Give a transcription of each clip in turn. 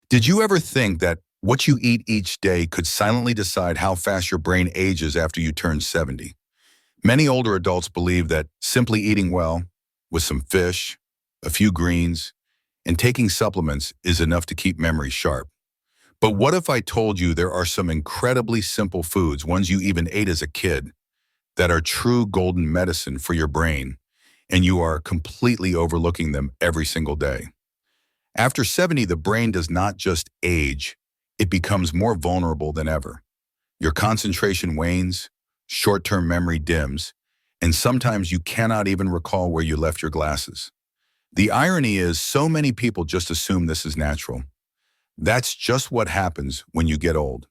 Did you ever think that what you eat each day could silently decide how fast your brain ages after you turn 70? Many older adults believe that simply eating well, with some fish, a few greens, and taking supplements is enough to keep memory sharp. But what if I told you there are some incredibly simple foods, ones you even ate as a kid, that are true golden medicine for your brain, and you are completely overlooking them every single day? After 70, the brain does not just age, it becomes more vulnerable than ever. Your concentration wanes, short-term memory dims, and sometimes you cannot even recall where you left your glasses. The irony is so many people just assume this is natural. That's just what happens when you get old.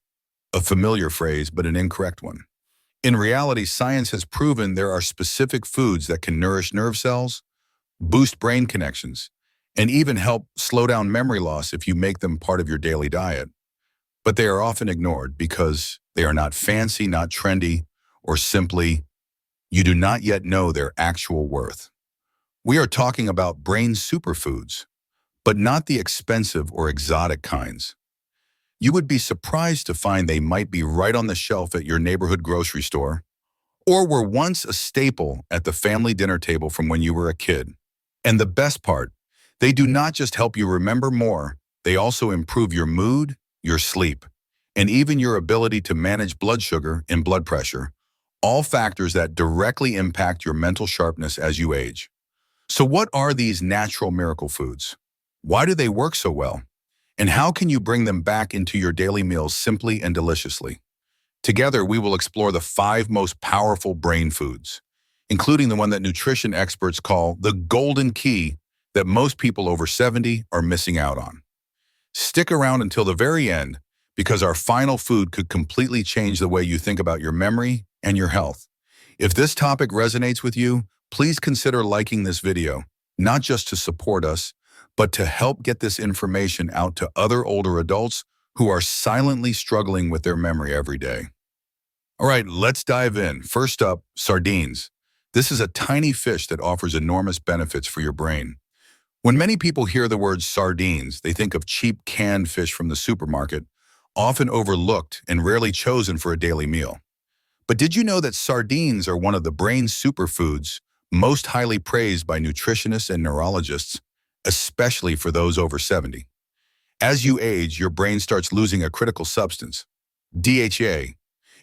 A familiar phrase, but an incorrect one. In reality, science has proven there are specific foods that can nourish nerve cells, boost brain connections, and even help slow down memory loss if you make them part of your daily diet. But they are often ignored because they are not fancy, not trendy, or simply, you do not yet know their actual worth. We are talking about brain superfoods, but not the expensive or exotic kinds. You would be surprised to find they might be right on the shelf at your neighborhood grocery store, or were once a staple at the family dinner table from when you were a kid. And the best part, they do not just help you remember more, they also improve your mood, your sleep, and even your ability to manage blood sugar and blood pressure, all factors that directly impact your mental sharpness as you age. So what are these natural miracle foods? Why do they work so well? And how can you bring them back into your daily meals simply and deliciously? Together, we will explore the 5 most powerful brain foods, including the one that nutrition experts call the golden key that most people over 70 are missing out on. Stick around until the very end, because our final food could completely change the way you think about your memory and your health. If this topic resonates with you, please consider liking this video, not just to support us, but to help get this information out to other older adults who are silently struggling with their memory every day. All right, let's dive in. First up, sardines. This is a tiny fish that offers enormous benefits for your brain. When many people hear the word sardines, they think of cheap canned fish from the supermarket, often overlooked and rarely chosen for a daily meal. But did you know that sardines are one of the brain superfoods most highly praised by nutritionists and neurologists, especially for those over 70? As you age, your brain starts losing a critical substance, DHA,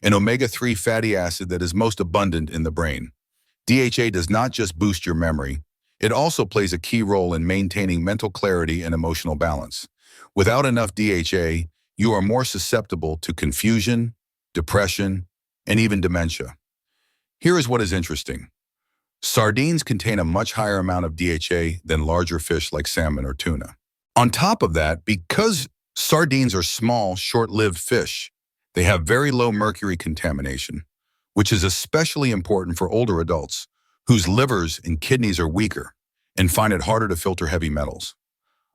an omega-3 fatty acid that is most abundant in the brain. DHA does not just boost your memory, it also plays a key role in maintaining mental clarity and emotional balance. Without enough DHA, you are more susceptible to confusion, depression, and even dementia. Here is what is interesting. Sardines contain a much higher amount of DHA than larger fish like salmon or tuna. On top of that, because sardines are small, short-lived fish, they have very low mercury contamination, which is especially important for older adults whose livers and kidneys are weaker and find it harder to filter heavy metals.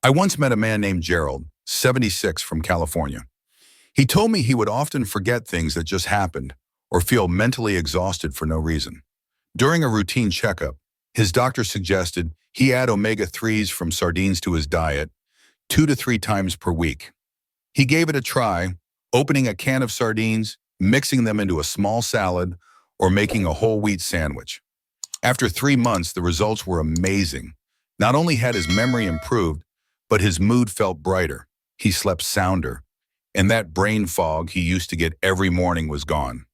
I once met a man named Gerald, 76, from California. He told me he would often forget things that just happened or feel mentally exhausted for no reason. During a routine checkup, his doctor suggested he add omega-3s from sardines to his diet 2 to 3 times per week. He gave it a try, opening a can of sardines, mixing them into a small salad, or making a whole wheat sandwich. After 3 months, the results were amazing. Not only had his memory improved, but his mood felt brighter. He slept sounder, and that brain fog he used to get every morning was gone.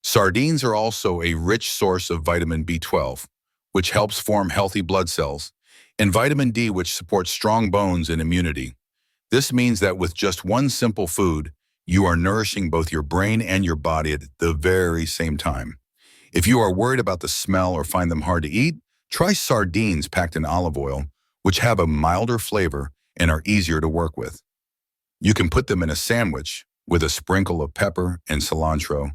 Sardines are also a rich source of vitamin B12, which helps form healthy blood cells, and vitamin D, which supports strong bones and immunity. This means that with just one simple food, you are nourishing both your brain and your body at the very same time. If you are worried about the smell or find them hard to eat, try sardines packed in olive oil, which have a milder flavor and are easier to work with. You can put them in a sandwich with a sprinkle of pepper and cilantro,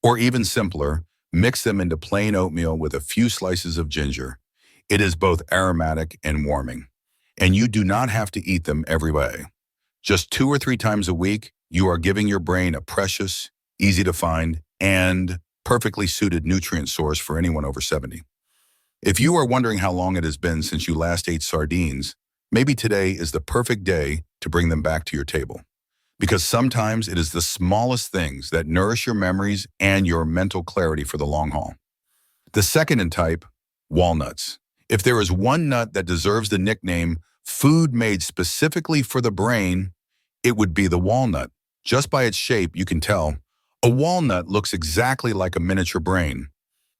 or even simpler, mix them into plain oatmeal with a few slices of ginger. It is both aromatic and warming, and you do not have to eat them every day. Just 2 or 3 times a week, you are giving your brain a precious, easy to find, and perfectly suited nutrient source for anyone over 70. If you are wondering how long it has been since you last ate sardines, maybe today is the perfect day to bring them back to your table. Because sometimes it is the smallest things that nourish your memories and your mental clarity for the long haul. The second in type, walnuts. If there is one nut that deserves the nickname food made specifically for the brain, it would be the walnut. Just by its shape, you can tell. A walnut looks exactly like a miniature brain.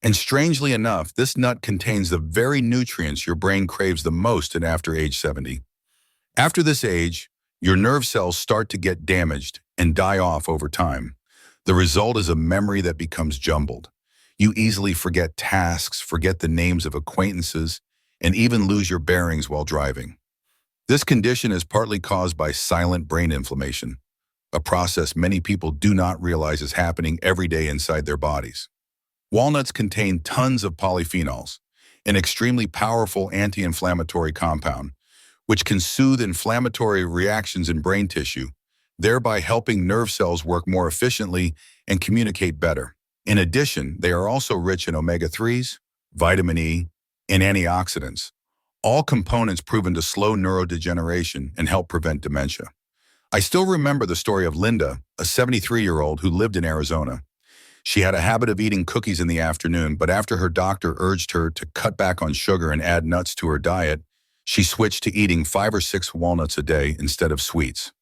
And strangely enough, this nut contains the very nutrients your brain craves the most at after age 70. After this age, your nerve cells start to get damaged and die off over time. The result is a memory that becomes jumbled. You easily forget tasks, forget the names of acquaintances, and even lose your bearings while driving. This condition is partly caused by silent brain inflammation, a process many people do not realize is happening every day inside their bodies. Walnuts contain tons of polyphenols, an extremely powerful anti-inflammatory compound, which can soothe inflammatory reactions in brain tissue, thereby helping nerve cells work more efficiently and communicate better. In addition, they are also rich in omega-3s, vitamin E, and antioxidants, all components proven to slow neurodegeneration and help prevent dementia. I still remember the story of Linda, a 73-year-old who lived in Arizona. She had a habit of eating cookies in the afternoon, but after her doctor urged her to cut back on sugar and add nuts to her diet, she switched to eating 5 or 6 walnuts a day instead of sweets.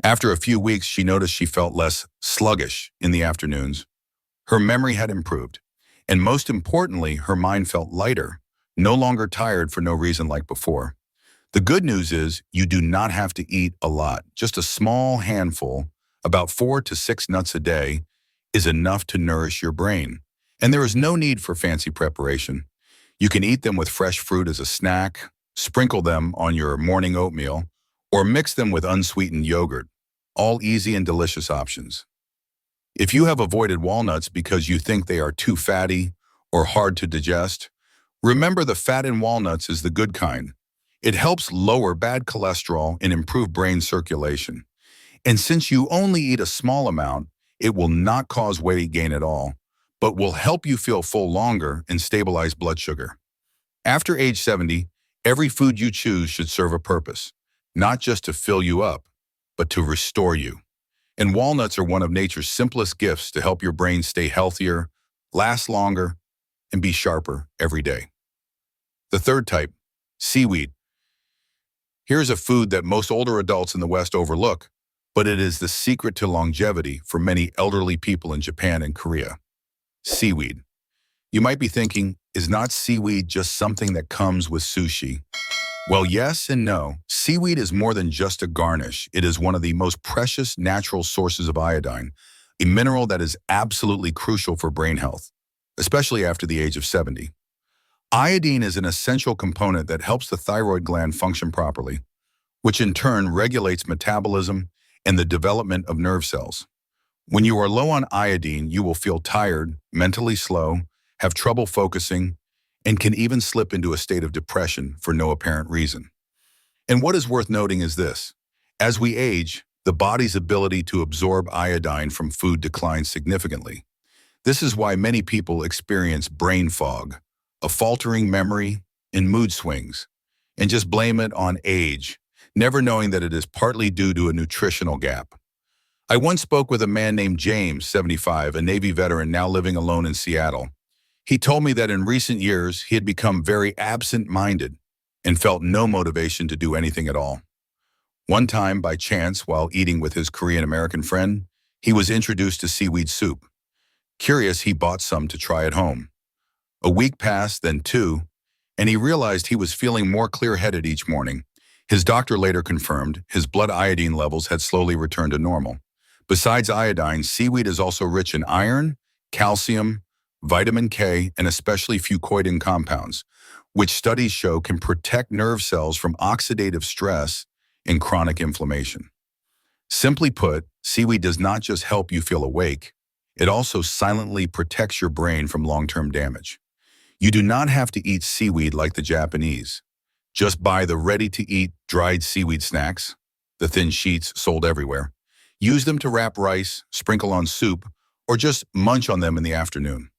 After a few weeks, she noticed she felt less sluggish in the afternoons. Her memory had improved, and most importantly, her mind felt lighter, no longer tired for no reason like before. The good news is you do not have to eat a lot. Just a small handful, about 4 to 6 nuts a day, is enough to nourish your brain. And there is no need for fancy preparation. You can eat them with fresh fruit as a snack, sprinkle them on your morning oatmeal, or mix them with unsweetened yogurt. All easy and delicious options. If you have avoided walnuts because you think they are too fatty or hard to digest, remember the fat in walnuts is the good kind. It helps lower bad cholesterol and improve brain circulation. And since you only eat a small amount, it will not cause weight gain at all, but will help you feel full longer and stabilize blood sugar. After age 70, every food you choose should serve a purpose, not just to fill you up, but to restore you. And walnuts are one of nature's simplest gifts to help your brain stay healthier, last longer, and be sharper every day. The third type, seaweed. Here's a food that most older adults in the West overlook, but it is the secret to longevity for many elderly people in Japan and Korea. Seaweed. You might be thinking, is not seaweed just something that comes with sushi? Well, yes and no. Seaweed is more than just a garnish. It is one of the most precious natural sources of iodine, a mineral that is absolutely crucial for brain health, especially after the age of 70. Iodine is an essential component that helps the thyroid gland function properly, which in turn regulates metabolism and the development of nerve cells. When you are low on iodine, you will feel tired, mentally slow, have trouble focusing, and can even slip into a state of depression for no apparent reason. And what is worth noting is this. As we age, the body's ability to absorb iodine from food declines significantly. This is why many people experience brain fog, a faltering memory, and mood swings, and just blame it on age, never knowing that it is partly due to a nutritional gap. I once spoke with a man named James, 75, a Navy veteran now living alone in Seattle. He told me that in recent years, he had become very absent-minded and felt no motivation to do anything at all. One time, by chance, while eating with his Korean-American friend, he was introduced to seaweed soup. Curious, he bought some to try at home. A week passed, then 2, and he realized he was feeling more clear-headed each morning. His doctor later confirmed his blood iodine levels had slowly returned to normal. Besides iodine, seaweed is also rich in iron, calcium, vitamin K, and especially fucoidin compounds, which studies show can protect nerve cells from oxidative stress and chronic inflammation. Simply put, seaweed does not just help you feel awake, it also silently protects your brain from long-term damage. You do not have to eat seaweed like the Japanese. Just buy the ready-to-eat dried seaweed snacks, the thin sheets sold everywhere. Use them to wrap rice, sprinkle on soup, or just munch on them in the afternoon.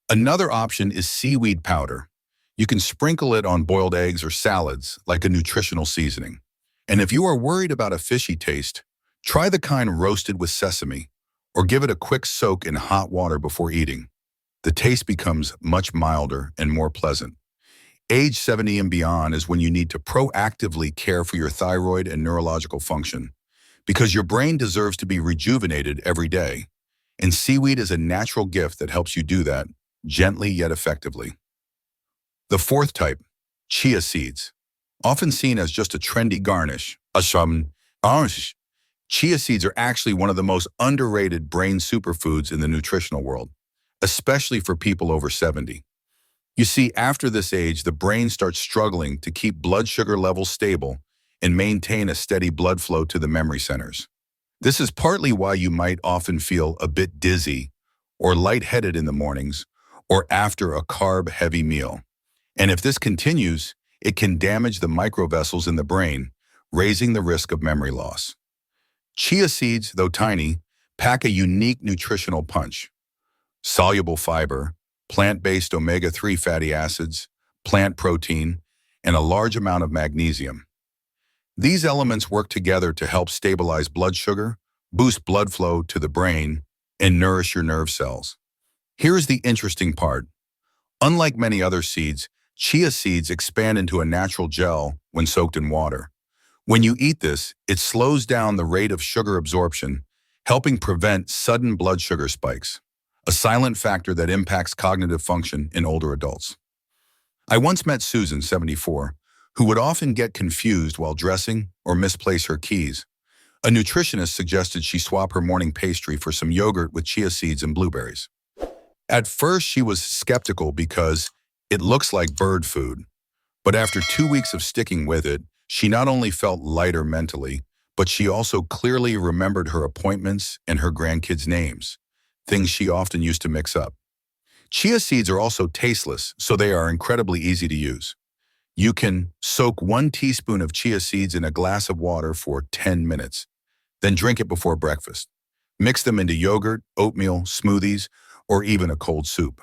Another option is seaweed powder. You can sprinkle it on boiled eggs or salads like a nutritional seasoning. And if you are worried about a fishy taste, try the kind roasted with sesame, or give it a quick soak in hot water before eating. The taste becomes much milder and more pleasant. Age 70 and beyond is when you need to proactively care for your thyroid and neurological function, because your brain deserves to be rejuvenated every day. And seaweed is a natural gift that helps you do that, gently yet effectively. The fourth type, chia seeds. Often seen as just a trendy garnish, orange. Chia seeds are actually one of the most underrated brain superfoods in the nutritional world, especially for people over 70. You see, after this age, the brain starts struggling to keep blood sugar levels stable and maintain a steady blood flow to the memory centers. This is partly why you might often feel a bit dizzy or lightheaded in the mornings or after a carb-heavy meal. And if this continues, it can damage the microvessels in the brain, raising the risk of memory loss. Chia seeds, though tiny, pack a unique nutritional punch. Soluble fiber, plant-based omega-3 fatty acids, plant protein, and a large amount of magnesium. These elements work together to help stabilize blood sugar, boost blood flow to the brain, and nourish your nerve cells. Here's the interesting part. Unlike many other seeds, chia seeds expand into a natural gel when soaked in water. When you eat this, it slows down the rate of sugar absorption, helping prevent sudden blood sugar spikes, a silent factor that impacts cognitive function in older adults. I once met Susan, 74, who would often get confused while dressing or misplace her keys. A nutritionist suggested she swap her morning pastry for some yogurt with chia seeds and blueberries. At first, she was skeptical because it looks like bird food, but after 2 weeks of sticking with it, she not only felt lighter mentally, but she also clearly remembered her appointments and her grandkids' names, things she often used to mix up. Chia seeds are also tasteless, so they are incredibly easy to use. You can soak 1 teaspoon of chia seeds in a glass of water for 10 minutes, then drink it before breakfast. Mix them into yogurt, oatmeal, smoothies, or even a cold soup.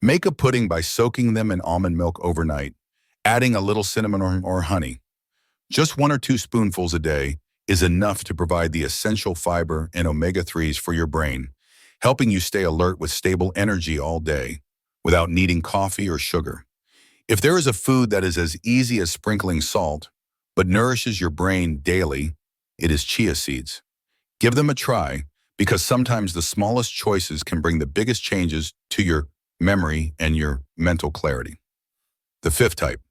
Make a pudding by soaking them in almond milk overnight, adding a little cinnamon or honey. Just 1 or 2 spoonfuls a day is enough to provide the essential fiber and omega-3s for your brain, helping you stay alert with stable energy all day without needing coffee or sugar. If there is a food that is as easy as sprinkling salt, but nourishes your brain daily, it is chia seeds. Give them a try, because sometimes the smallest choices can bring the biggest changes to your memory and your mental clarity. The fifth type,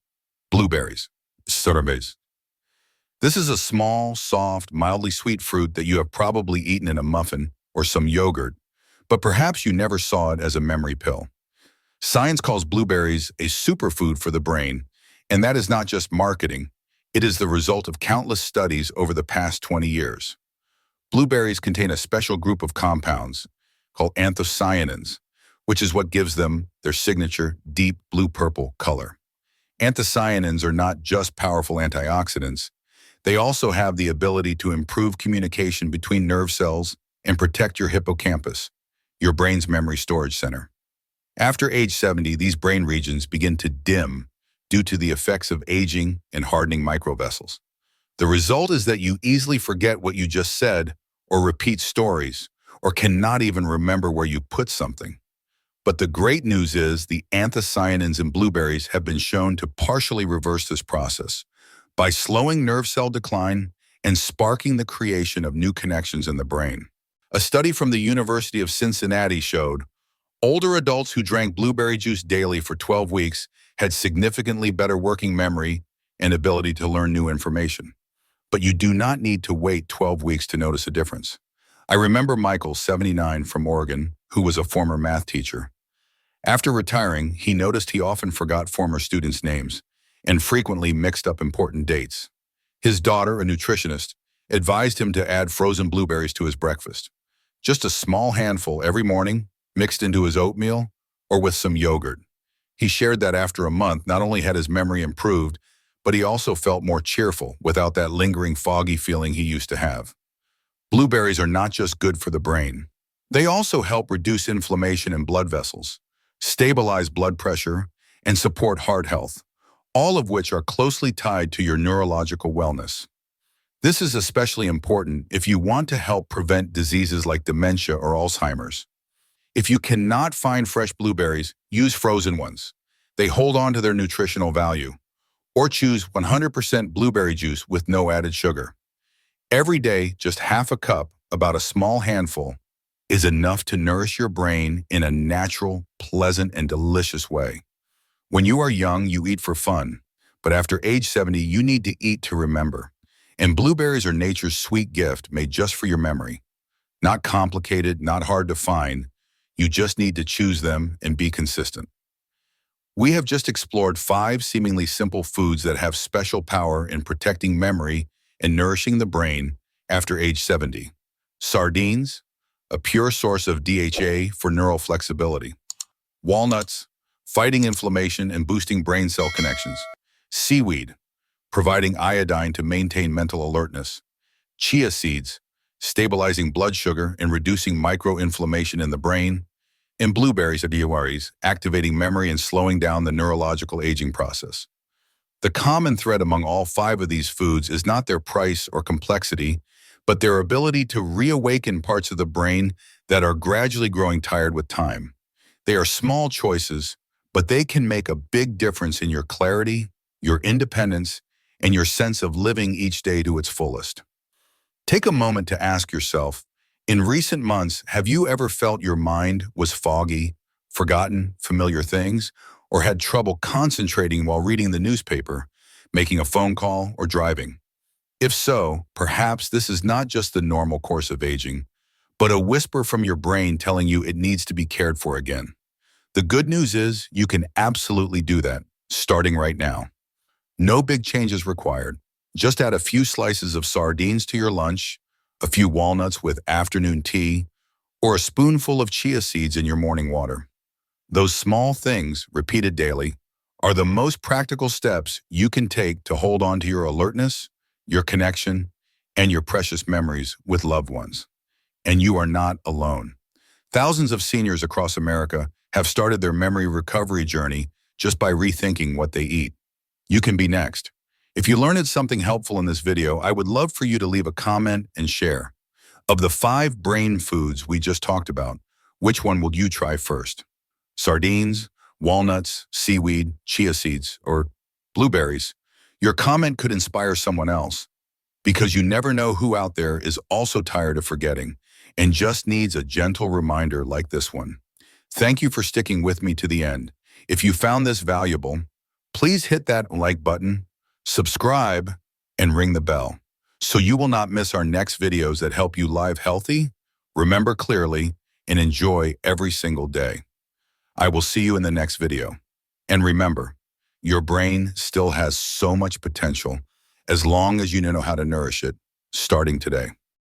blueberries, sardines. This is a small, soft, mildly sweet fruit that you have probably eaten in a muffin or some yogurt, but perhaps you never saw it as a memory pill. Science calls blueberries a superfood for the brain, and that is not just marketing. It is the result of countless studies over the past 20 years. Blueberries contain a special group of compounds called anthocyanins, which is what gives them their signature deep blue-purple color. Anthocyanins are not just powerful antioxidants. They also have the ability to improve communication between nerve cells and protect your hippocampus, your brain's memory storage center. After age 70, these brain regions begin to dim due to the effects of aging and hardening microvessels. The result is that you easily forget what you just said or repeat stories or cannot even remember where you put something. But the great news is the anthocyanins in blueberries have been shown to partially reverse this process by slowing nerve cell decline and sparking the creation of new connections in the brain. A study from the University of Cincinnati showed older adults who drank blueberry juice daily for 12 weeks had significantly better working memory and ability to learn new information. But you do not need to wait 12 weeks to notice a difference. I remember Michael, 79, from Oregon, who was a former math teacher. After retiring, he noticed he often forgot former students' names and frequently mixed up important dates. His daughter, a nutritionist, advised him to add frozen blueberries to his breakfast. Just a small handful every morning, mixed into his oatmeal or with some yogurt. He shared that after a month, not only had his memory improved, but he also felt more cheerful without that lingering foggy feeling he used to have. Blueberries are not just good for the brain. They also help reduce inflammation in blood vessels, stabilize blood pressure, and support heart health, all of which are closely tied to your neurological wellness. This is especially important if you want to help prevent diseases like dementia or Alzheimer's. If you cannot find fresh blueberries, use frozen ones. They hold on to their nutritional value. Or choose 100% blueberry juice with no added sugar. Every day, just half a cup, about a small handful, is enough to nourish your brain in a natural, pleasant, and delicious way. When you are young, you eat for fun, but after age 70, you need to eat to remember. And blueberries are nature's sweet gift made just for your memory. Not complicated, not hard to find. You just need to choose them and be consistent. We have just explored 5 seemingly simple foods that have special power in protecting memory and nourishing the brain after age 70. Sardines, a pure source of DHA for neural flexibility. Walnuts, fighting inflammation and boosting brain cell connections. Seaweed, providing iodine to maintain mental alertness. Chia seeds, stabilizing blood sugar and reducing microinflammation in the brain. And blueberries, activating memory and slowing down the neurological aging process. The common thread among all 5 of these foods is not their price or complexity, but their ability to reawaken parts of the brain that are gradually growing tired with time. They are small choices, but they can make a big difference in your clarity, your independence, and your sense of living each day to its fullest. Take a moment to ask yourself, in recent months, have you ever felt your mind was foggy, forgotten familiar things, or had trouble concentrating while reading the newspaper, making a phone call, or driving? If so, perhaps this is not just the normal course of aging, but a whisper from your brain telling you it needs to be cared for again. The good news is you can absolutely do that, starting right now. No big changes required. Just add a few slices of sardines to your lunch, a few walnuts with afternoon tea, or a spoonful of chia seeds in your morning water. Those small things, repeated daily, are the most practical steps you can take to hold on to your alertness, your connection, and your precious memories with loved ones. And you are not alone. Thousands of seniors across America have started their memory recovery journey just by rethinking what they eat. You can be next. If you learned something helpful in this video, I would love for you to leave a comment and share. Of the 5 brain foods we just talked about, which one will you try first? Sardines, walnuts, seaweed, chia seeds, or blueberries? Your comment could inspire someone else, because you never know who out there is also tired of forgetting and just needs a gentle reminder like this one. Thank you for sticking with me to the end. If you found this valuable, please hit that like button, subscribe, and ring the bell so you will not miss our next videos that help you live healthy, remember clearly, and enjoy every single day. I will see you in the next video. And remember, your brain still has so much potential as long as you know how to nourish it, starting today.